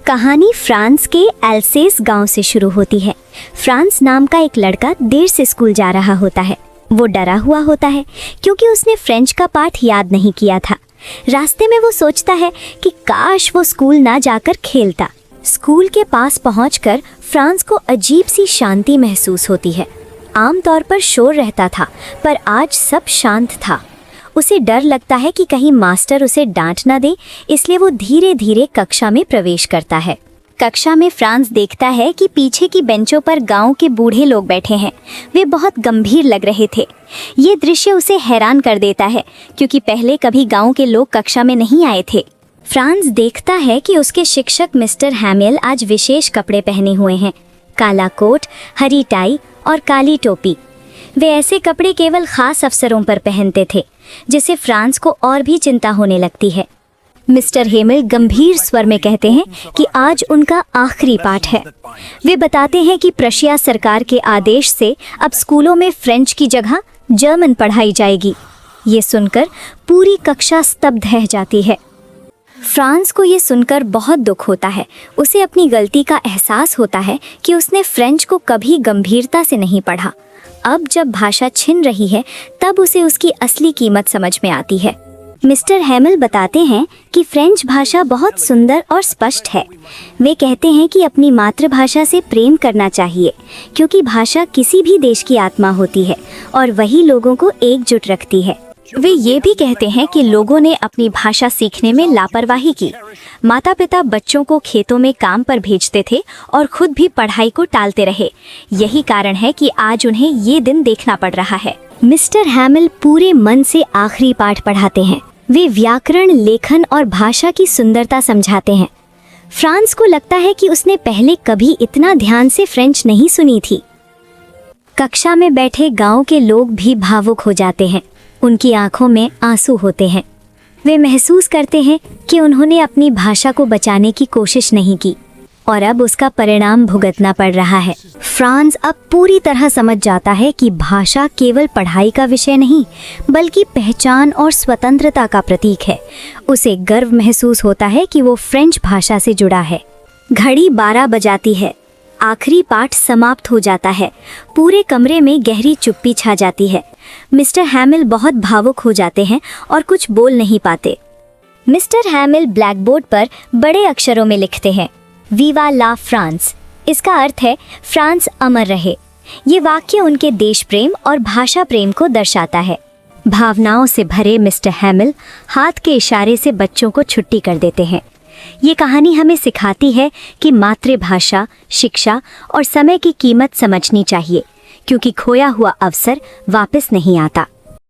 कहानी फ्रांस के एल्सेस गांव से शुरू होती है। फ्रांस नाम का एक लड़का देर से स्कूल जा रहा होता है। वो डरा हुआ होता है क्योंकि उसने फ्रेंच का पाठ याद नहीं किया था। रास्ते में वो सोचता है कि काश वो स्कूल ना जाकर खेलता। स्कूल के पास पहुंचकर फ्रांस को अजीब सी शांति महसूस होती है। आमतौर पर शोर रहता था, पर आज सब शांत था। उसे डर लगता है कि कहीं मास्टर उसे डांट ना दे, इसलिए वो धीरे धीरे कक्षा में प्रवेश करता है। कक्षा में फ्रांस देखता है कि पीछे की बेंचों पर गांव के बूढ़े लोग बैठे हैं। वे बहुत गंभीर लग रहे थे। ये दृश्य उसे हैरान कर देता है क्योंकि पहले कभी गांव के लोग कक्षा में नहीं आए थे। फ्रांस देखता है कि उसके शिक्षक मिस्टर हैमेल आज विशेष कपड़े पहने हुए हैं, काला कोट, हरी टाई और काली टोपी। वे ऐसे कपड़े केवल खास अवसरों पर पहनते थे, जिससे फ्रांस को और भी चिंता होने लगती है। मिस्टर हेमेल गंभीर स्वर में कहते हैं कि आज उनका आखिरी पाठ है। वे बताते हैं कि प्रशिया सरकार के आदेश से अब स्कूलों में फ्रेंच की जगह जर्मन पढ़ाई जाएगी। ये सुनकर पूरी कक्षा स्तब्ध रह जाती है। फ्रांस को ये सुनकर बहुत दुख होता है। उसे अपनी गलती का एहसास होता है कि उसने फ्रेंच को कभी गंभीरता से नहीं पढ़ा। अब जब भाषा छिन रही है, तब उसे उसकी असली कीमत समझ में आती है। मिस्टर हैमेल बताते हैं कि फ्रेंच भाषा बहुत सुंदर और स्पष्ट है। वे कहते हैं कि अपनी मातृभाषा से प्रेम करना चाहिए, क्योंकि भाषा किसी भी देश की आत्मा होती है और वही लोगों को एकजुट रखती है। वे ये भी कहते हैं कि लोगों ने अपनी भाषा सीखने में लापरवाही की। माता पिता बच्चों को खेतों में काम पर भेजते थे और खुद भी पढ़ाई को टालते रहे। यही कारण है कि आज उन्हें ये दिन देखना पड़ रहा है। मिस्टर हैमेल पूरे मन से आखिरी पाठ पढ़ाते हैं। वे व्याकरण, लेखन और भाषा की सुंदरता समझाते हैं। फ्रांस को लगता है कि उसने पहले कभी इतना ध्यान से फ्रेंच नहीं सुनी थी। कक्षा में बैठे गांव के लोग भी भावुक हो जाते हैं। उनकी आंखों में आंसू होते हैं। वे महसूस करते हैं कि उन्होंने अपनी भाषा को बचाने की कोशिश नहीं की और अब उसका परिणाम भुगतना पड़ रहा है। फ्रांस अब पूरी तरह समझ जाता है कि भाषा केवल पढ़ाई का विषय नहीं, बल्कि पहचान और स्वतंत्रता का प्रतीक है। उसे गर्व महसूस होता है कि वो फ्रेंच भाषा से जुड़ा है। घड़ी 12 बजाती है। आखिरी पाठ समाप्त हो जाता है। पूरे कमरे में गहरी चुप्पी छा जाती है। मिस्टर हैमेल बहुत भावुक हो जाते हैं और कुछ बोल नहीं पाते। मिस्टर हैमेल ब्लैकबोर्ड पर बड़े अक्षरों में लिखते हैं, वीवा ला फ्रांस। इसका अर्थ है फ्रांस अमर रहे। ये वाक्य उनके देश प्रेम और भाषा प्रेम को दर्शाता है। भावनाओं से भरे मिस्टर हैमेल हाथ के इशारे से बच्चों को छुट्टी कर देते हैं। ये कहानी हमें सिखाती है कि मातृभाषा, शिक्षा और समय की कीमत समझनी चाहिए, क्योंकि खोया हुआ अवसर वापस नहीं आता।